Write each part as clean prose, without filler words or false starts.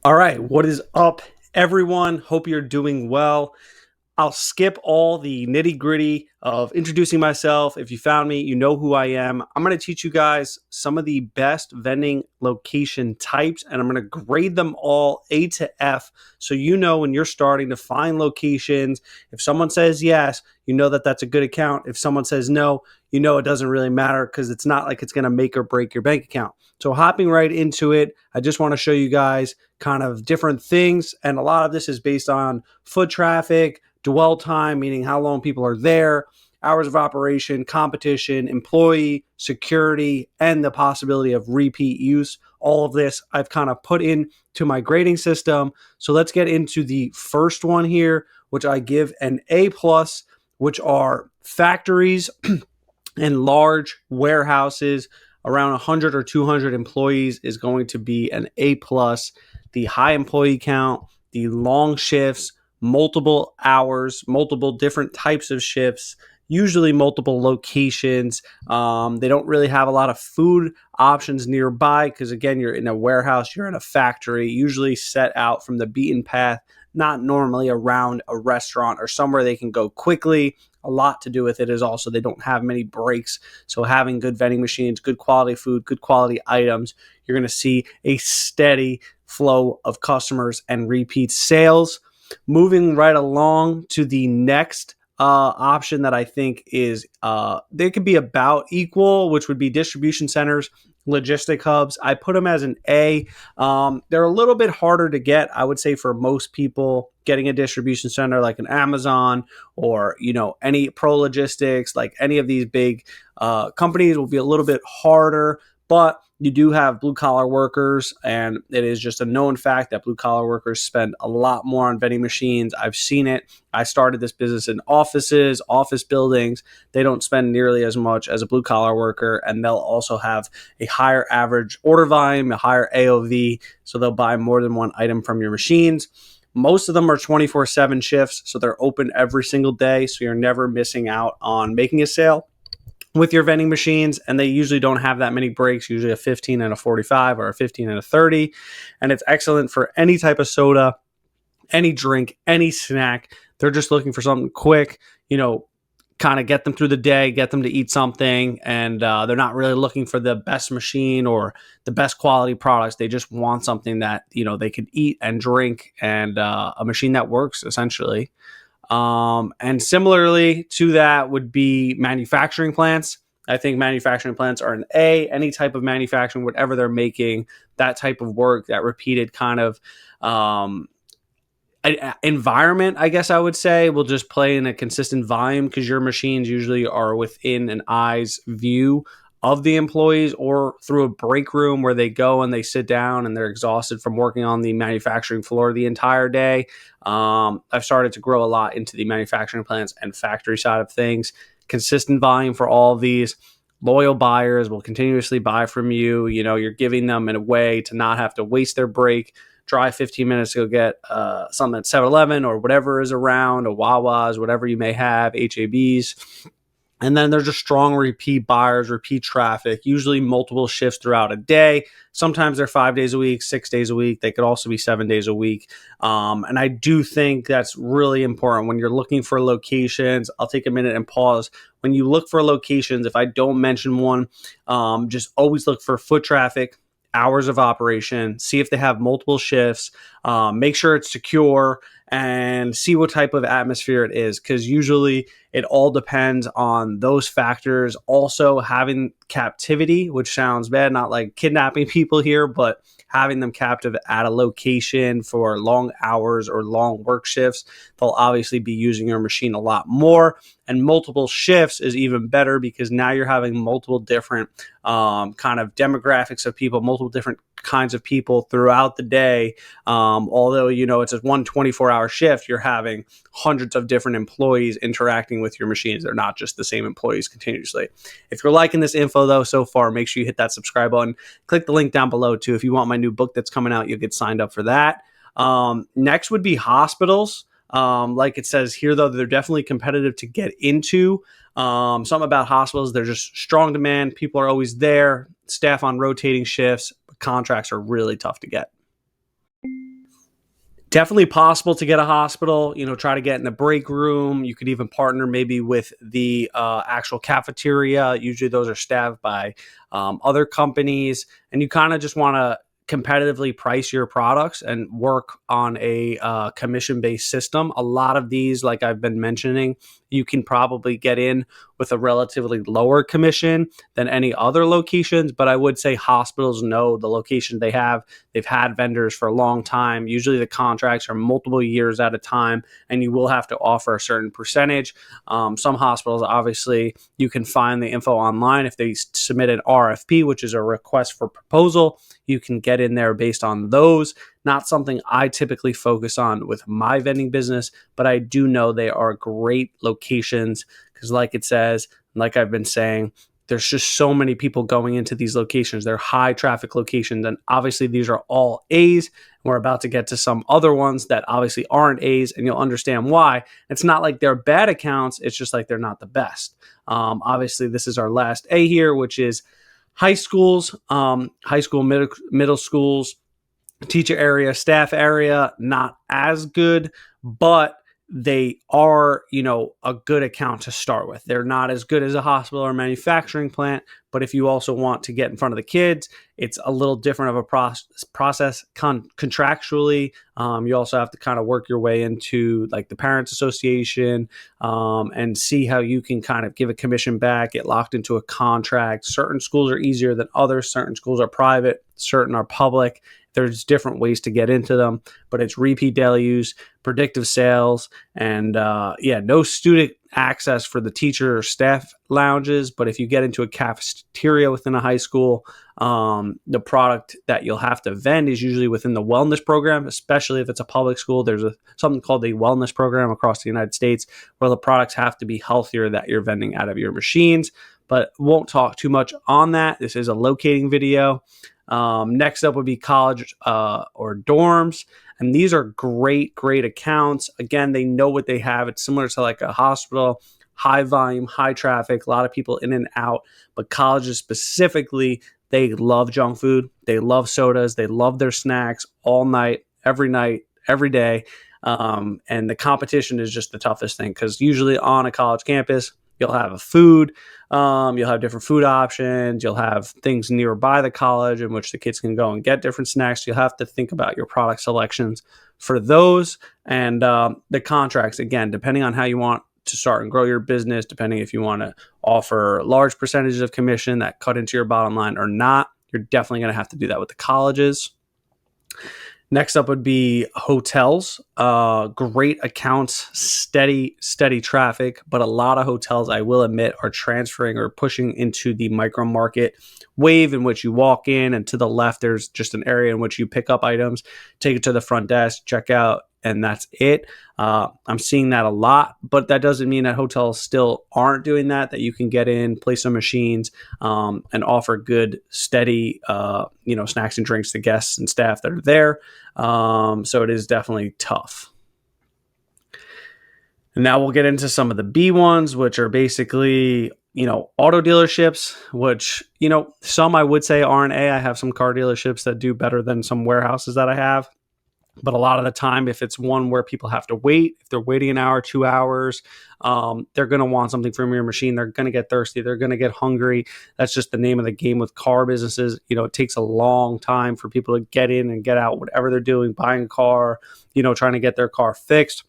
All right, what is up, everyone? Hope you're doing well. I'll skip all the nitty gritty of introducing myself. If you found me, you know who I am. I'm going to teach you guys some of the best vending location types, and I'm going to grade them all A to F. So you know when you're starting to find locations, if someone says yes, you know that that's a good account. If someone says no, you know it doesn't really matter because it's not like it's going to make or break your bank account. So hopping right into it, I just want to show you guys kind of different things. And a lot of this is based on foot traffic, dwell time, meaning how long people are there, hours of operation, competition, employee, security, and the possibility of repeat use. All of this I've kind of put into my grading system. So let's get into the first one here, which I give an A plus, which are factories and large warehouses. Around 100 or 200 employees is going to be an A plus. The high employee count, the long shifts, multiple hours, multiple different types of shifts, usually multiple locations. They don't really have a lot of food options nearby because, again, you're in a warehouse, you're in a factory, usually set out from the beaten path, not normally around a restaurant or somewhere they can go quickly. A lot to do with it is also they don't have many breaks. So having good vending machines, good quality food, good quality items, you're going to see a steady flow of customers and repeat sales. Moving right along to the next option that I think is they could be about equal, which would be distribution centers, logistic hubs. I put them as an A. They're a little bit harder to get, I would say, for most people. Getting a distribution center like an Amazon or any Pro Logistics, like any of these big companies, will be a little bit harder. But you do have blue collar workers, and it is just a known fact that blue collar workers spend a lot more on vending machines. I've seen it. I started this business in offices, office buildings. They don't spend nearly as much as a blue collar worker, and they'll also have a higher average order volume, a higher AOV, so they'll buy more than one item from your machines. Most of them are 24/7 shifts, so they're open every single day, so you're never missing out on making a sale with your vending machines, and they usually don't have that many breaks, usually a 15 and a 45 or a 15 and a 30, and it's excellent for any type of soda, any drink, any snack. They're just looking for something quick, kind of get them through the day, get them to eat something, and they're not really looking for the best machine or the best quality products. They just want something that they could eat and drink, and a machine that works essentially. And similarly to that would be manufacturing plants. I think manufacturing plants are an A. Any type of manufacturing, whatever they're making, that type of work, that repeated kind of environment, I guess I would say, will just play in a consistent volume because your machines usually are within an eye's view of the employees or through a break room where they go and they sit down and they're exhausted from working on the manufacturing floor the entire day. I've started to grow a lot into the manufacturing plants and factory side of things. Consistent volume for all of these. Loyal buyers will continuously buy from you. You're giving them in a way to not have to waste their break, drive 15 minutes to go get something at 7-Eleven or whatever is around, or Wawa's, whatever you may have, HABs. And then there's just strong repeat buyers, repeat traffic, usually multiple shifts throughout a day. Sometimes they're 5 days a week, 6 days a week. They could also be 7 days a week. And I do think that's really important when you're looking for locations. I'll take a minute and pause. When you look for locations, if I don't mention one, just always look for foot traffic, hours of operation, see if they have multiple shifts, make sure it's secure, and see what type of atmosphere it is, because usually it all depends on those factors. Also, having captivity, which sounds bad, not like kidnapping people here, but having them captive at a location for long hours or long work shifts, they'll obviously be using your machine a lot more. And multiple shifts is even better because now you're having multiple different kind of demographics of people, multiple different kinds of people throughout the day. Although, it's a 24-hour shift, you're having hundreds of different employees interacting with your machines. They're not just the same employees continuously. If you're liking this info, though, so far, make sure you hit that subscribe button. Click the link down below, too. If you want my new book that's coming out, you'll get signed up for that. Next would be hospitals. Like it says here, though, they're definitely competitive to get into. Something about hospitals, they're just strong demand. People are always there. Staff on rotating shifts. But contracts are really tough to get. Definitely possible to get a hospital, try to get in the break room. You could even partner maybe with the actual cafeteria. Usually those are staffed by other companies, and you kind of just want to competitively price your products and work on a commission based system. A lot of these, like I've been mentioning, you can probably get in with a relatively lower commission than any other locations, but I would say hospitals know the location they have. They've had vendors for a long time. Usually the contracts are multiple years at a time, and you will have to offer a certain percentage. Some hospitals, obviously, you can find the info online. If they submit an RFP, which is a request for proposal, you can get in there based on those. Not something I typically focus on with my vending business, but I do know they are great locations because, like it says, like I've been saying, there's just so many people going into these locations. They're high traffic locations, and obviously these are all A's. We're about to get to some other ones that obviously aren't A's, and you'll understand why. It's not like they're bad accounts. It's just like they're not the best. Obviously, this is our last A here, which is high schools, high school, middle schools, teacher area, staff area, not as good, but they are, a good account to start with. They're not as good as a hospital or manufacturing plant, but if you also want to get in front of the kids, it's a little different of a process contractually. You also have to kind of work your way into like the Parents Association and see how you can kind of give a commission back, get locked into a contract. Certain schools are easier than others. Certain schools are private, certain are public. There's different ways to get into them, but it's repeat daily use, predictive sales, and no student access for the teacher or staff lounges. But if you get into a cafeteria within a high school, the product that you'll have to vend is usually within the wellness program, especially if it's a public school. There's something called the wellness program across the United States where the products have to be healthier that you're vending out of your machines. But won't talk too much on that. This is a locating video. Next up would be college or dorms. And these are great accounts. Again, they know what they have. It's similar to like a hospital, high volume, high traffic, a lot of people in and out. But colleges specifically, they love junk food. They love sodas. They love their snacks all night, every day. And the competition is just the toughest thing because usually on a college campus, you'll have a food, you'll have different food options, you'll have things nearby the college in which the kids can go and get different snacks. You'll have to think about your product selections for those and the contracts, again, depending on how you want to start and grow your business, depending if you want to offer large percentages of commission that cut into your bottom line or not, you're definitely going to have to do that with the colleges. Next up would be hotels. Great accounts, steady traffic, but a lot of hotels, I will admit, are transferring or pushing into the micro market wave in which you walk in, and to the left, there's just an area in which you pick up items, take it to the front desk, check out, and that's it. I'm seeing that a lot, but that doesn't mean that hotels still aren't doing that you can get in, place some machines, and offer good, steady, snacks and drinks to guests and staff that are there. So it is definitely tough. And now we'll get into some of the B ones, which are basically, auto dealerships, which, some I would say aren't A. I have some car dealerships that do better than some warehouses that I have. But a lot of the time, if it's one where people have to wait, if they're waiting an hour, 2 hours, they're going to want something from your machine. They're going to get thirsty. They're going to get hungry. That's just the name of the game with car businesses. It takes a long time for people to get in and get out, whatever they're doing, buying a car, trying to get their car fixed.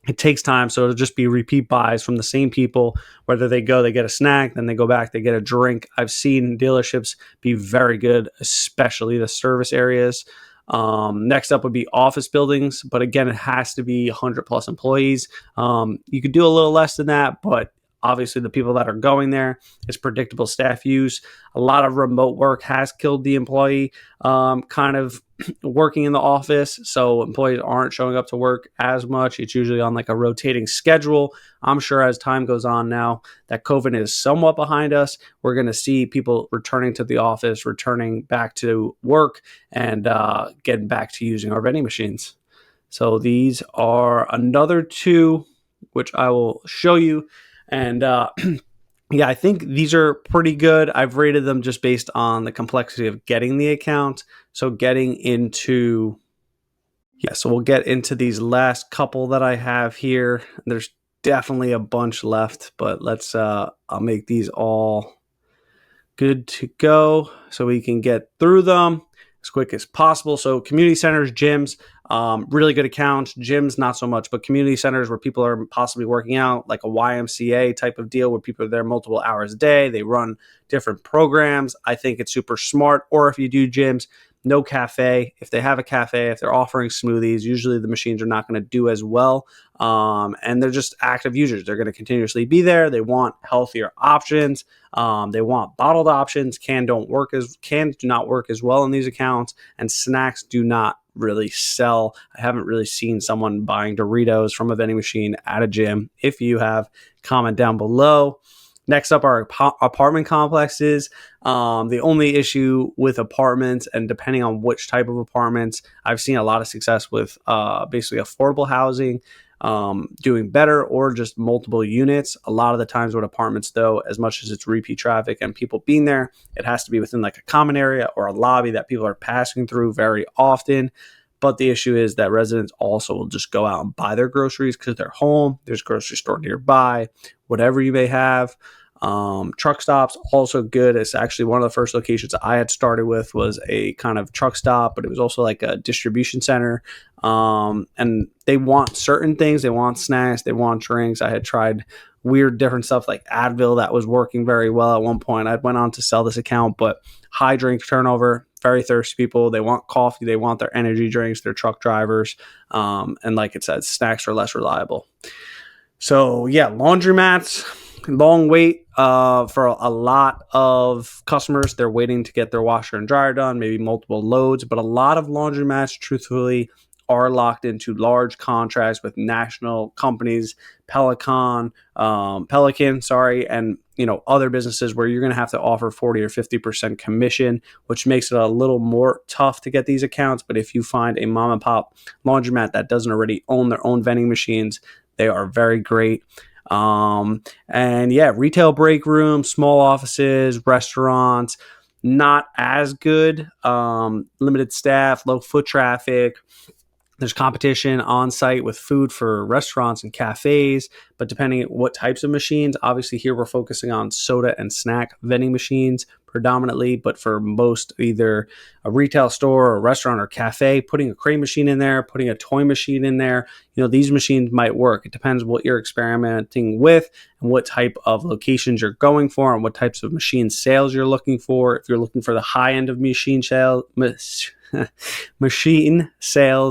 It takes time. So it'll just be repeat buys from the same people. Whether they go, they get a snack, then they go back, they get a drink. I've seen dealerships be very good, especially the service areas. Next up would be office buildings, but again, it has to be 100 plus employees. You could do a little less than that, but obviously the people that are going there, it's predictable staff use. A lot of remote work has killed the employee kind of working in the office. So employees aren't showing up to work as much. It's usually on like a rotating schedule. I'm sure as time goes on now that COVID is somewhat behind us, we're going to see people returning to the office, returning back to work, and getting back to using our vending machines. So these are another two, which I will show you. And yeah, I think these are pretty good. I've rated them just based on the complexity of getting the account. So getting into Yeah, so we'll get into these last couple that I have here. There's definitely a bunch left, but I'll make these all good to go so we can get through them as quick as possible. So community centers, gyms, really good accounts. Gyms, not so much, but community centers where people are possibly working out, like a YMCA type of deal where people are there multiple hours a day. They run different programs. I think it's super smart. Or if you do gyms, no cafe. If they have a cafe, if they're offering smoothies, usually the machines are not going to do as well. And they're just active users. They're going to continuously be there. They want healthier options. They want bottled options. Cans do not work as well in these accounts, and snacks do not really sell. I haven't really seen someone buying Doritos from a vending machine at a gym. If you have, comment down below. Next up are apartment complexes. The only issue with apartments, and depending on which type of apartments, I've seen a lot of success with basically affordable housing doing better, or just multiple units. A lot of the times with apartments, though, as much as it's repeat traffic and people being there, it has to be within like a common area or a lobby that people are passing through very often. But the issue is that residents also will just go out and buy their groceries because they're home. There's a grocery store nearby, whatever you may have. Truck stops, also good. It's actually one of the first locations I had started with was a kind of truck stop, but it was also like a distribution center. And they want certain things. They want snacks. They want drinks. I had tried weird different stuff like Advil that was working very well at one point. I went on to sell this account, but high drink turnover, very thirsty people. They want coffee. They want their energy drinks. They're truck drivers. And like it said, snacks are less reliable. So yeah, laundromats, long wait for a lot of customers. They're waiting to get their washer and dryer done, maybe multiple loads, but a lot of laundromats, truthfully, are locked into large contracts with national companies, Pelican, and other businesses where you're going to have to offer 40 or 50% commission, which makes it a little more tough to get these accounts. But if you find a mom and pop laundromat that doesn't already own their own vending machines, they are very great. And yeah, retail break rooms, small offices, restaurants, not as good. Limited staff, low foot traffic. There's competition on site with food for restaurants and cafes, but depending on what types of machines, obviously here we're focusing on soda and snack vending machines predominantly, but for most, either a retail store or a restaurant or cafe, putting a crane machine in there, putting a toy machine in there, these machines might work. It depends what you're experimenting with and what type of locations you're going for and what types of machine sales you're looking for. If you're looking for the high end of machine sales,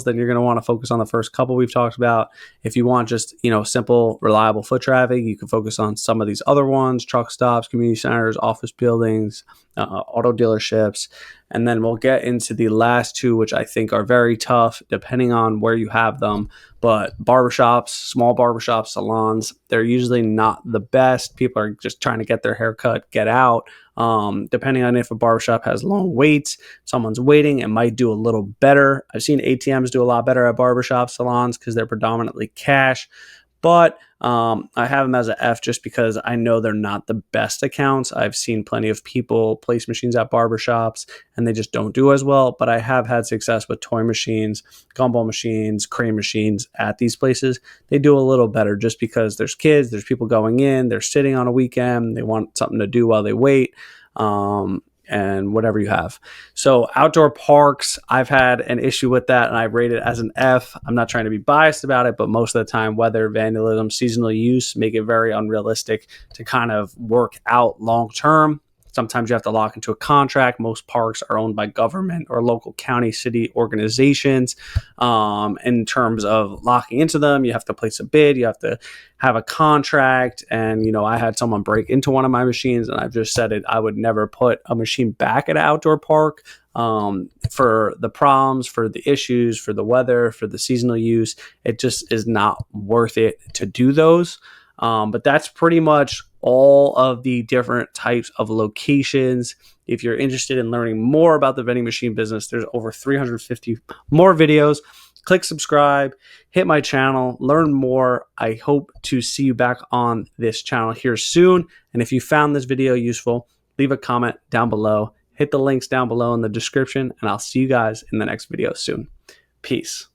then you're going to want to focus on the first couple we've talked about. If you want just simple reliable foot traffic, you can focus on some of these other ones: truck stops, community centers, office buildings, auto dealerships. And then we'll get into the last two, which I think are very tough depending on where you have them. But barbershops, small barbershop salons, they're usually not the best. People are just trying to get their hair cut, get out. Depending on if a barbershop has long waits, someone's waiting, it might do a little better. I've seen ATMs do a lot better at barbershop salons because they're predominantly cash. But I have them as an F just because I know they're not the best accounts. I've seen plenty of people place machines at barbershops and they just don't do as well. But I have had success with toy machines, gumball machines, crane machines at these places. They do a little better just because there's kids, there's people going in, they're sitting on a weekend, they want something to do while they wait. And whatever you have. So outdoor parks, I've had an issue with that and I rate it as an F. I'm not trying to be biased about it, but most of the time, weather, vandalism, seasonal use make it very unrealistic to kind of work out long term. Sometimes you have to lock into a contract. Most parks are owned by government or local county, city organizations. In terms of locking into them, you have to place a bid. You have to have a contract. And, I had someone break into one of my machines and I've just said it. I would never put a machine back at an outdoor park for the problems, for the issues, for the weather, for the seasonal use. It just is not worth it to do those. But that's pretty much all of the different types of locations. If you're interested in learning more about the vending machine business, there's over 350 more videos. Click subscribe, hit my channel, learn more. I hope to see you back on this channel here soon. And if you found this video useful, leave a comment down below. Hit the links down below in the description, and I'll see you guys in the next video soon. Peace.